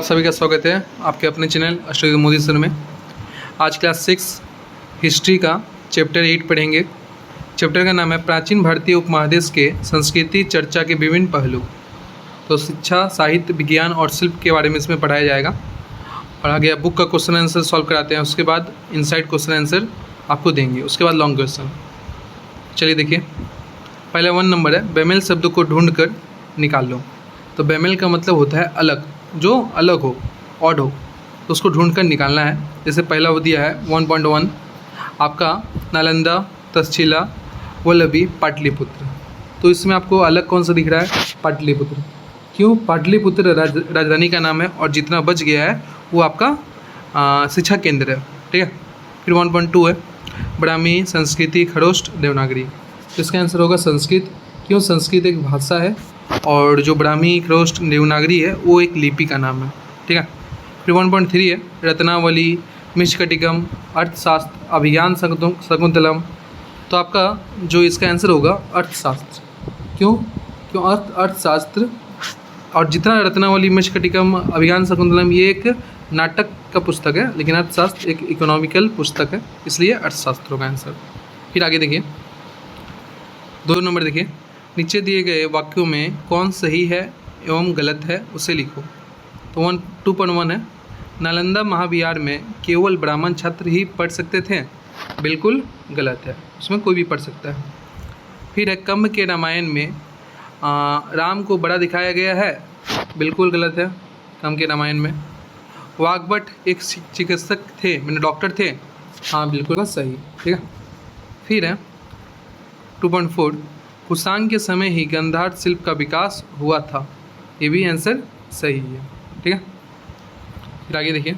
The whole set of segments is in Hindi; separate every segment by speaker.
Speaker 1: आप सभी का स्वागत है आपके अपने चैनल अस्ट्रो मोदी सर में। आज क्लास 6 हिस्ट्री का चैप्टर 8 पढ़ेंगे। चैप्टर का नाम है प्राचीन भारतीय उपमहादेश के संस्कृति चर्चा के विभिन्न पहलू। तो शिक्षा, साहित्य, विज्ञान और शिल्प के बारे में इसमें पढ़ाया जाएगा। और आगे बुक का क्वेश्चन आंसर सॉल्व कराते हैं, उसके बाद इनसाइड क्वेश्चन आंसर आपको देंगे, उसके बाद लॉन्ग क्वेश्चन। चलिए देखिए, पहला 1 नंबर है, बेमेल शब्द को ढूंढ कर निकाल लो। तो बेमेल का मतलब होता है अलग, जो अलग हो, ऑड हो, तो उसको ढूंढ कर निकालना है। जैसे पहला वो दिया है 1.1 आपका नालंदा, तक्षशिला, वल्लभी, पाटलिपुत्र। तो इसमें आपको अलग कौन सा दिख रहा है? पाटलिपुत्र। क्यों? पाटलिपुत्र राजधानी का नाम है और जितना बच गया है वो आपका शिक्षा केंद्र है। ठीक है। फिर 1.2 है ब्राह्मी, संस्कृति, खरोष्ट, देवनागरी। तो इसका आंसर होगा संस्कृत। क्यों? संस्कृत एक भाषा है और जो ब्राह्मी, खरोष्ट, देवनागरी है वो एक लिपि का नाम है। ठीक है। फिर 1.3 है रत्नावली, मृच्छकटिकम, अर्थशास्त्र, अभिज्ञान शकुंतलम। तो आपका जो इसका आंसर होगा अर्थशास्त्र। क्यों? अर्थशास्त्र और जितना रत्नावली, मृच्छकटिकम, अभिज्ञान शकुंतलम ये एक नाटक का पुस्तक है, लेकिन अर्थशास्त्र एक इकोनॉमिकल पुस्तक है, इसलिए अर्थशास्त्र होगा आंसर। फिर आगे देखिए 2 नंबर देखिए, नीचे दिए गए वाक्यों में कौन सही है एवं गलत है उसे लिखो। तो 2.1 है नालंदा महाविहार में केवल ब्राह्मण छात्र ही पढ़ सकते थे। बिल्कुल गलत है, उसमें कोई भी पढ़ सकता है। फिर है कंब के रामायण में राम को बड़ा दिखाया गया है। बिल्कुल गलत है, कंब के रामायण में। वाग्भट एक चिकित्सक थे, मैंने डॉक्टर थे। हाँ बिल्कुल सही। ठीक है। फिर है 2.4 कुषाण के समय ही गांधार शिल्प का विकास हुआ था। ये भी आंसर सही है। ठीक है। फिर आगे देखिए,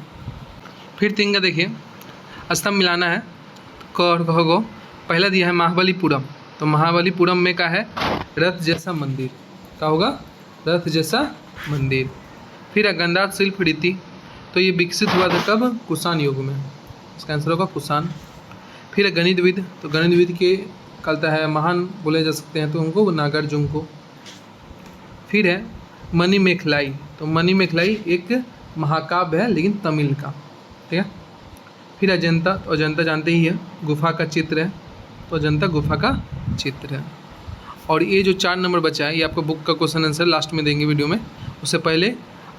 Speaker 1: फिर 3 का देखिए, स्तंभ मिलाना है। कहो पहला दिया है महाबलीपुरम। तो महाबलीपुरम में क्या है? रथ जैसा मंदिर। क्या होगा? रथ जैसा मंदिर। फिर है गांधार शिल्प रीति। तो ये विकसित हुआ था कब? कुषाण युग में। इसका आंसर होगा कुषाण। फिर है गणितविद। तो गणितविद के कहता है महान बोले जा सकते हैं, तो उनको नागार्जुन को। फिर है मणिमेखलाई। तो मणिमेखलाई एक महाकाव्य है, लेकिन तमिल का। ठीक है। फिर अजंता। तो अजंता जानते ही है, गुफा का चित्र है। तो अजंता गुफा का चित्र है। और ये जो 4 नंबर बचा है, ये आपको बुक का क्वेश्चन आंसर लास्ट में देंगे वीडियो में। उससे पहले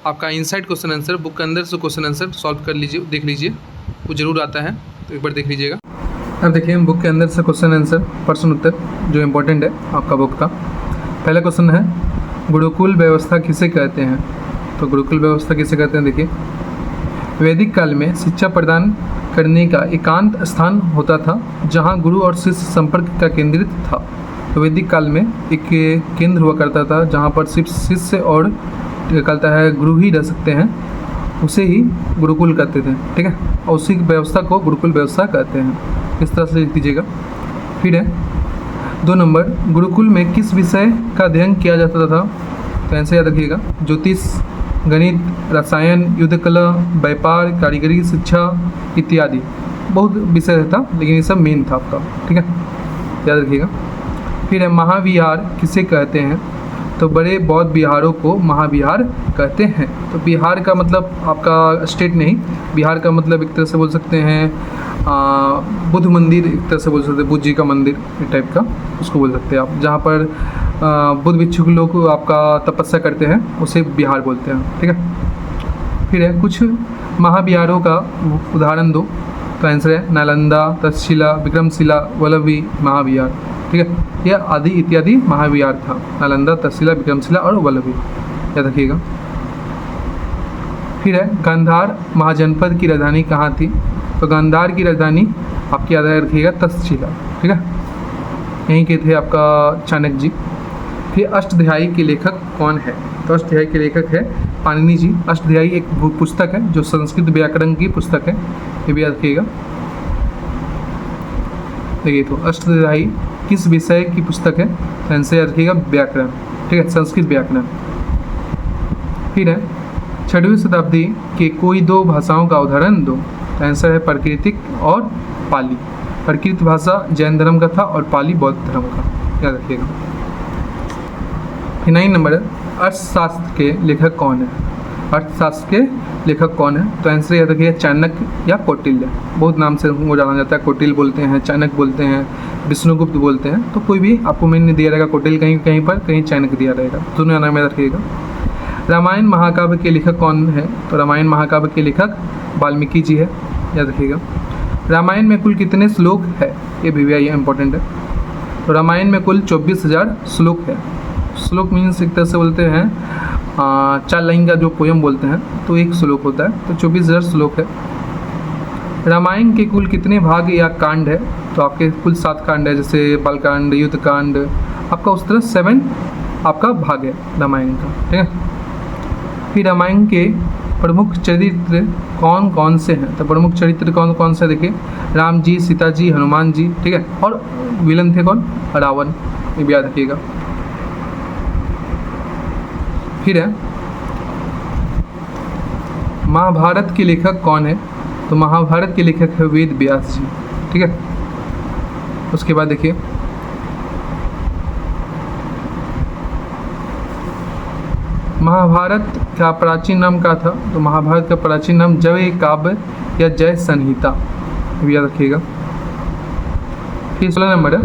Speaker 1: आपका इनसाइड क्वेश्चन आंसर बुक के अंदर से क्वेश्चन आंसर सॉल्व कर लीजिए, देख लीजिए, वो ज़रूर आता है, तो एक बार देख लीजिएगा। अब देखिए बुक के अंदर से क्वेश्चन आंसर, प्रश्न उत्तर जो इम्पोर्टेंट है आपका बुक का। पहला क्वेश्चन है गुरुकुल व्यवस्था किसे कहते हैं? तो गुरुकुल व्यवस्था किसे कहते हैं? देखिए, वैदिक काल में शिक्षा प्रदान करने का एकांत स्थान होता था जहां गुरु और शिष्य संपर्क का केंद्रित था। तो वैदिक काल में एक केंद्र हुआ करता था जहां पर सिर्फ शिष्य और कहता है गुरु ही रह सकते हैं, उसे ही गुरुकुल कहते थे। ठीक है। और उसी व्यवस्था को गुरुकुल व्यवस्था कहते हैं। इस तरह से लिख दीजिएगा। फिर है 2 नंबर, गुरुकुल में किस विषय का अध्ययन किया जाता था? तो आंसर याद रखिएगा, ज्योतिष, गणित, रसायन, युद्ध कला, व्यापार, कारीगरी शिक्षा इत्यादि। बहुत विषय था, लेकिन ये सब मेन था आपका। ठीक है, याद रखिएगा। फिर है महाविहार किसे कहते हैं? तो बड़े बौद्ध विहारों को महाविहार कहते हैं। तो बिहार का मतलब आपका स्टेट नहीं, बिहार का मतलब एक तरह से बोल सकते हैं बुद्ध मंदिर, एक तरह से बोल सकते हैं बुद्ध जी का मंदिर, इस टाइप का उसको बोल सकते हैं आप, जहाँ पर बुद्ध भिक्षुक लोग आपका तपस्या करते हैं, उसे बिहार बोलते हैं। ठीक है। फिर है कुछ महाविहारों का उदाहरण दो। तो आंसर है नालंदा, तक्षशिला, विक्रमशिला, वल्लभी, महाविहार। ठीक है। यह आदि इत्यादि महाविहार था, नालंदा, तक्षशिला, विक्रमशिला और वल्लभी, याद रखिएगा। फिर है गांधार महाजनपद की राजधानी कहाँ थी? तो गांधार की राजधानी आपकी याद रखिएगा तक्षशिला। ठीक है, यहीं के थे आपका चाणक्य जी। फिर अष्टाध्यायी के लेखक कौन है? तो अष्टाध्यायी के लेखक है पाणिनि जी। अष्टाध्यायी एक पुस्तक है जो संस्कृत व्याकरण की पुस्तक है, ये भी याद रखिएगा। देखिए, तो अष्टाध्यायी किस विषय की पुस्तक है? आंसर याद रखिएगा व्याकरण। ठीक है, संस्कृत व्याकरण। फिर है 6वीं शताब्दी के कोई 2 भाषाओं का उदाहरण दो। आंसर है प्राकृतिक और पाली। प्राकृत भाषा जैन धर्म का था और पाली बौद्ध धर्म का, याद रखिएगा। 9 नंबर, अर्थशास्त्र के लेखक कौन है? अर्थशास्त्र के लेखक कौन है? तो आंसर याद रखिएगा चाणक्य या कौटिल्य। बहुत नाम से उनको जाना जाता है, कौटिल्य बोलते हैं, चाणक्य बोलते हैं, विष्णुगुप्त बोलते हैं। तो कोई भी आपको मैंने दिया रहेगा कौटिल्य कहीं कहीं पर, कहीं चाणक्य दिया रहेगा, दोनों नाम याद रखिएगा। रामायण महाकाव्य के लेखक कौन है? तो रामायण महाकाव्य के लेखक वाल्मीकि जी है, याद रखिएगा। रामायण में कुल कितने श्लोक है? ये भी भैया ये इंपॉर्टेंट है। तो रामायण में कुल 24,000 श्लोक है। श्लोक मीन्स एक तरह से बोलते हैं 4 लाइन का जो पोयम बोलते हैं, तो एक श्लोक होता है, तो 24,000 श्लोक है। रामायण के कुल कितने भाग या कांड है? तो आपके कुल 7 कांड है, जैसे बालकांड, युद्ध कांड, आपका उस तरह 7 आपका भाग है रामायण का, ठीक है। फिर रामायण के प्रमुख चरित्र कौन कौन से हैं? तो प्रमुख चरित्र कौन कौन से देखिए, राम जी, सीता जी, हनुमान जी, ठीक है। और विलन थे कौन? रावण, ये भी याद रखिएगा। फिर है महाभारत के लेखक कौन है? तो महाभारत के लेखक है वेद व्यास जी, ठीक है। उसके बाद देखिए महाभारत का प्राचीन नाम क्या था? तो महाभारत का प्राचीन नाम जय काव्य या जय संहिता, ये याद रखिएगा। फिर 16 नंबर है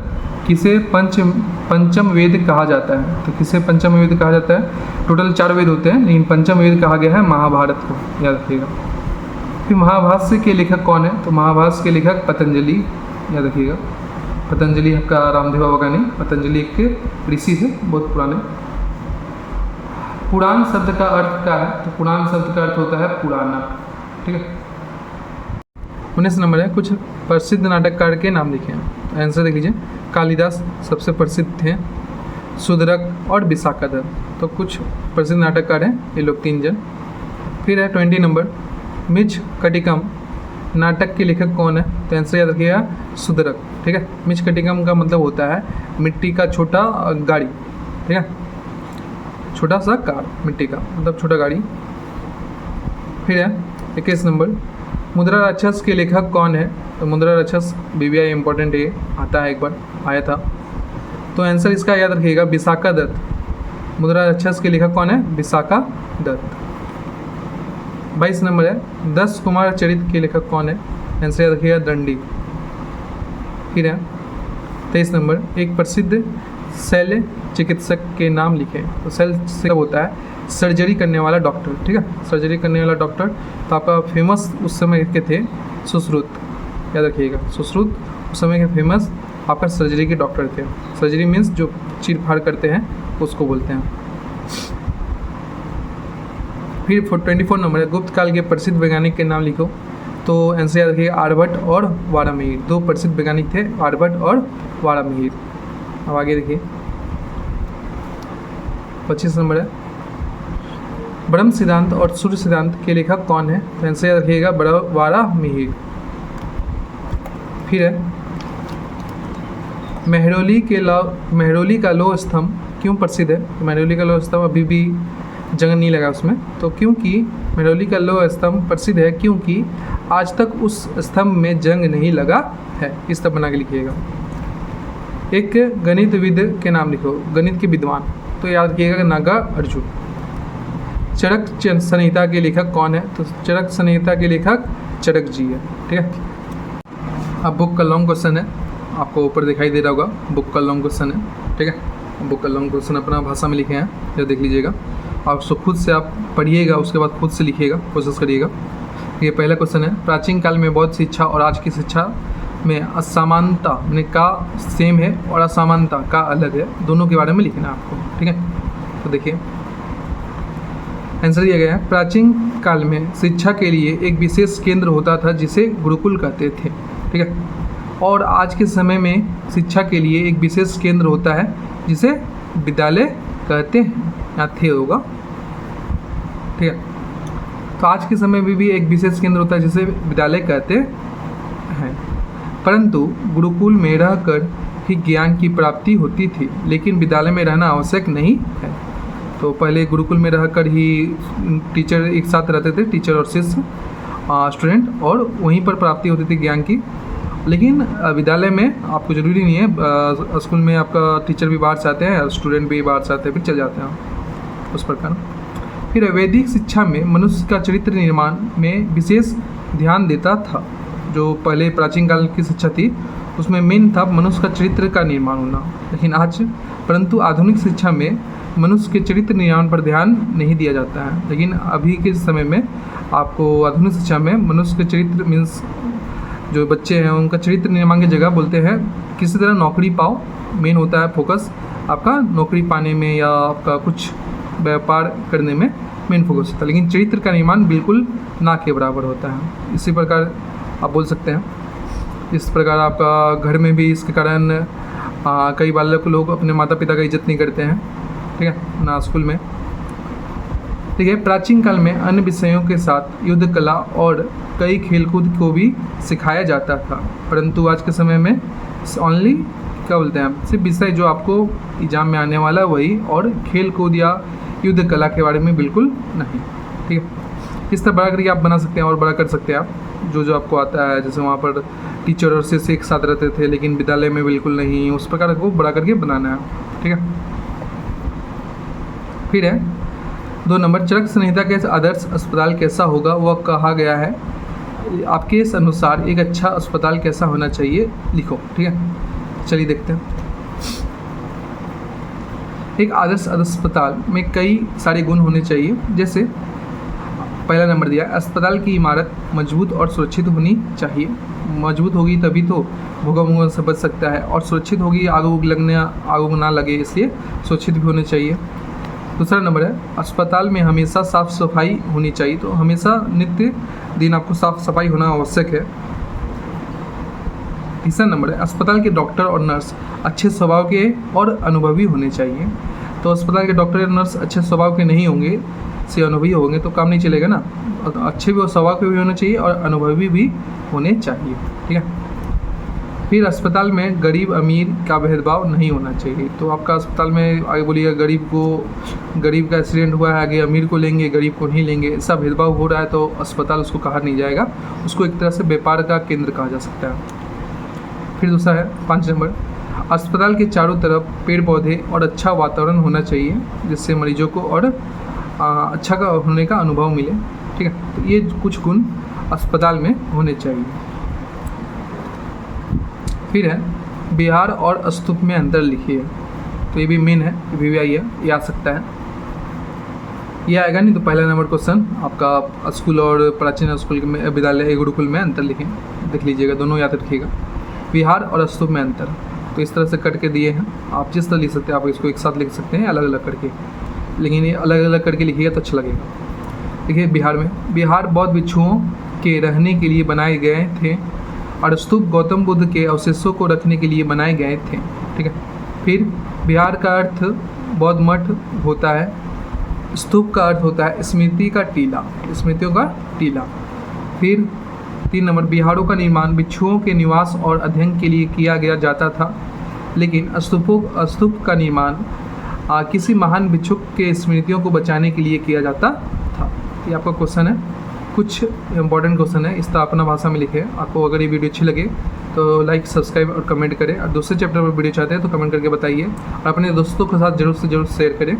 Speaker 1: किसे पंचम वेद कहा जाता है? तो किसे पंचम वेद कहा जाता है? टोटल 4 वेद होते हैं, लेकिन पंचम वेद कहा गया है महाभारत को, याद रखिएगा। फिर महाभाष्य के लेखक कौन है? तो महाभाष्य के लेखक पतंजलि, याद रखिएगा। पतंजलि आपका रामदेव बाबा का नहीं, पतंजलि एक ऋषि थे, बहुत पुराने। पुराण शब्द का अर्थ क्या है? तो पुराण शब्द का अर्थ होता है पुराना, ठीक है। 19 नंबर है कुछ प्रसिद्ध नाटककार के नाम लिखे हैं। आंसर देख लीजिए, कालिदास सबसे प्रसिद्ध थे, शूद्रक और विशाखादत्त, तो कुछ प्रसिद्ध नाटककार हैं ये लोग 3 जन। फिर है 20 नंबर मिच कटिकम नाटक के लेखक कौन है? तो आंसर याद रखिएगा शूद्रक, ठीक है। मिच कटिकम का मतलब होता है मिट्टी का छोटा गाड़ी, ठीक है, छोटा सा कार, मिट्टी का मतलब छोटा गाड़ी। फिर है 21 नंबर मुद्रा राक्षस के लेखक कौन है? तो मुद्रा राक्षस बीबीआई इंपॉर्टेंट है, आता है, एक बार आया था। तो आंसर इसका याद रखिएगा विशाखादत्त। मुद्रा राक्षस के लेखक कौन है? विशाखादत्त। 22 नंबर है 10 कुमार चरित्र के लेखक कौन है? आंसर याद रखिएगा दंडी। फिर है 23 नंबर एक प्रसिद्ध शल्य चिकित्सक के नाम लिखे। तो शल्य चिकित्सक होता है सर्जरी करने वाला डॉक्टर, ठीक है, सर्जरी करने वाला डॉक्टर। तो आपका फेमस उस समय के थे सुश्रुत, याद रखिएगा। सुश्रुत उस समय के फेमस आपका सर्जरी के डॉक्टर थे। सर्जरी मीन्स जो चीर फाड़ करते हैं उसको बोलते हैं। फिर 24 नंबर है गुप्त काल के प्रसिद्ध वैज्ञानिक के नाम लिखो। तो आंसर याद रखिएगा आर्यभट्ट और वारामिहिर, 2 प्रसिद्ध वैज्ञानिक थे, आर्यभट्ट और वारामिहिर। अब आगे देखिए 25 नंबर है ब्रह्म सिद्धांत और सूर्य सिद्धांत के लेखक कौन है? तो आंसर याद रखिएगा वारामिहिर। फिर है मेहरौली का लौह स्तंभ क्यों प्रसिद्ध है? तो मेहरौली का लौह स्तंभ अभी भी जंग नहीं लगा उसमें, तो क्योंकि मेहरौली का लौह स्तंभ प्रसिद्ध है क्योंकि आज तक उस स्तंभ में जंग नहीं लगा है। इस तरह बना के लिखिएगा। एक गणितविद के नाम लिखो, गणित के विद्वान। तो याद रखिएगा नागार्जुन। चरक संहिता के लेखक कौन है? तो चरक संहिता के लेखक चरक जी है, ठीक है। अब बुक का लॉन्ग क्वेश्चन है, आपको ऊपर दिखाई दे रहा होगा, बुक का लॉन्ग क्वेश्चन है, ठीक है। बुक का लॉन्ग क्वेश्चन अपना भाषा में लिखे हैं, जो देख लीजिएगा। आप उसको खुद से आप पढ़िएगा, उसके बाद खुद से लिखिएगा, कोशिश करिएगा। ये पहला क्वेश्चन है प्राचीन काल में बौद्ध शिक्षा और आज की शिक्षा में असमानता में का सेम है और असमानता का अलग है, दोनों के बारे में लिखना है आपको, ठीक है। तो देखिए आंसर दिया गया है प्राचीन काल में शिक्षा के लिए एक विशेष केंद्र होता था जिसे गुरुकुल कहते थे, ठीक है। और आज के समय में शिक्षा के लिए एक विशेष केंद्र होता है जिसे विद्यालय कहते हैं, या थे होगा, ठीक है। तो आज के समय में भी एक विशेष केंद्र होता है जिसे विद्यालय कहते हैं, परंतु गुरुकुल में रहकर ही ज्ञान की प्राप्ति होती थी, लेकिन विद्यालय में रहना आवश्यक नहीं है। तो पहले गुरुकुल में रहकर ही टीचर एक साथ रहते थे, टीचर और शिष्य स्टूडेंट, और वहीं पर प्राप्ति होती थी ज्ञान की। लेकिन विद्यालय में आपको ज़रूरी नहीं है, स्कूल में आपका टीचर भी बाहर से आते हैं, स्टूडेंट भी बाहर से आते हैं, फिर चल जाते हैं उस प्रकार। फिर वैदिक शिक्षा में मनुष्य का चरित्र निर्माण में विशेष ध्यान देता था। जो पहले प्राचीन काल की शिक्षा थी उसमें मेन था मनुष्य का चरित्र का निर्माण होना, लेकिन आज परंतु आधुनिक शिक्षा में मनुष्य के चरित्र निर्माण पर ध्यान नहीं दिया जाता है। लेकिन अभी के समय में आपको आधुनिक शिक्षा में मनुष्य के चरित्र मीन्स जो बच्चे हैं उनका चरित्र निर्माण की जगह बोलते हैं किसी तरह नौकरी पाओ, मेन होता है फोकस आपका नौकरी पाने में या आपका कुछ व्यापार करने में मेन फोकस होता है, लेकिन चरित्र का निर्माण बिल्कुल ना के बराबर होता है। इसी प्रकार आप बोल सकते हैं। इस प्रकार आपका घर में भी इसके कारण कई बालक लोग अपने माता पिता का इज्जत नहीं करते हैं, ठीक है ना, स्कूल में। ठीक है, प्राचीन काल में अन्य विषयों के साथ युद्ध कला और कई खेलकूद को भी सिखाया जाता था, परंतु आज के समय में ओनली क्या बोलते हैं सिर्फ विषय जो आपको एग्जाम में आने वाला है वही, और खेल कूद या युद्ध कला के बारे में बिल्कुल नहीं। ठीक है, इस तरह बड़ा करके आप बना सकते हैं और बड़ा कर सकते हैं आप जो आपको आता है। जैसे वहाँ पर टीचर और शिष्य एक साथ रहते थे लेकिन विद्यालय में बिल्कुल नहीं, उस प्रकार को बड़ा करके बनाना है। ठीक है, फिर है 2 नंबर, चरक संहिता के आदर्श अस्पताल कैसा होगा वह कहा गया है। आपके इस अनुसार एक अच्छा अस्पताल कैसा होना चाहिए लिखो। ठीक है, चलिए देखते हैं। एक आदर्श अस्पताल में कई सारे गुण होने चाहिए। जैसे पहला नंबर दिया, अस्पताल की इमारत मजबूत और सुरक्षित होनी चाहिए। मजबूत होगी तभी तो भूकंप से बच सकता है, और सुरक्षित होगी आग ना लगे, इसलिए सुरक्षित भी होने चाहिए। दूसरा नंबर है, अस्पताल में हमेशा साफ सफाई होनी चाहिए, तो हमेशा नित्य दिन आपको साफ सफाई होना आवश्यक है। तीसरा नंबर है, अस्पताल के डॉक्टर और नर्स अच्छे स्वभाव के और अनुभवी होने चाहिए। तो अस्पताल के डॉक्टर या नर्स अच्छे स्वभाव के नहीं होंगे, से अनुभवी होंगे तो काम नहीं चलेगा ना। अच्छे भी स्वभाव के भी होने चाहिए और अनुभवी भी होने चाहिए। ठीक है, फिर अस्पताल में गरीब अमीर का भेदभाव नहीं होना चाहिए। तो आपका अस्पताल में आगे बोलिएगा गरीब का एक्सीडेंट हुआ है, आगे अमीर को लेंगे गरीब को नहीं लेंगे, ऐसा भेदभाव हो रहा है तो अस्पताल उसको कहा नहीं जाएगा, उसको एक तरह से व्यापार का केंद्र कहा जा सकता है। फिर दूसरा है 5 नंबर, अस्पताल के चारों तरफ पेड़ पौधे और अच्छा वातावरण होना चाहिए जिससे मरीजों को और अच्छा का होने का अनुभव मिले। ठीक है, तो ये कुछ गुण अस्पताल में होने चाहिए। फिर है विहार और स्तूप में अंतर लिखिए। तो ये भी मेन है, ये भी आई है, ये आ सकता है, ये आएगा नहीं तो पहला नंबर क्वेश्चन आपका स्कूल और प्राचीन स्कूल में विद्यालय गुरुकुल में अंतर लिखें, देख लीजिएगा, दोनों याद रखिएगा। विहार और स्तूप में अंतर, तो इस तरह से कट के दिए हैं, आप जिस तरह लिख सकते हैं आप इसको एक साथ लिख सकते हैं अलग अलग करके, लेकिन ये अलग अलग करके लिखिएगा तो अच्छा लगेगा। देखिए बिहार में, विहार बौद्ध भिक्षुओं के रहने के लिए बनाए गए थे और स्तूप गौतम बुद्ध के अवशेषों को रखने के लिए बनाए गए थे। ठीक है, फिर विहार का अर्थ बौद्ध मठ होता है, स्तूप का अर्थ होता है स्मृति का टीला, स्मृतियों का टीला। फिर 3 नंबर, विहारों का निर्माण भिक्षुओं के निवास और अध्ययन के लिए किया जाता था, लेकिन स्तूप का निर्माण किसी महान भिक्षुक के स्मृतियों को बचाने के लिए किया जाता था। ये आपका क्वेश्चन है, कुछ इंपॉर्टेंट क्वेश्चन है, इस तरह अपना भाषा में लिखे। आपको अगर ये वीडियो अच्छी लगे तो लाइक सब्सक्राइब और कमेंट करें, और दूसरे चैप्टर पर वीडियो चाहते हैं तो कमेंट करके बताइए, और अपने दोस्तों के साथ जरूर से जरूर शेयर करें।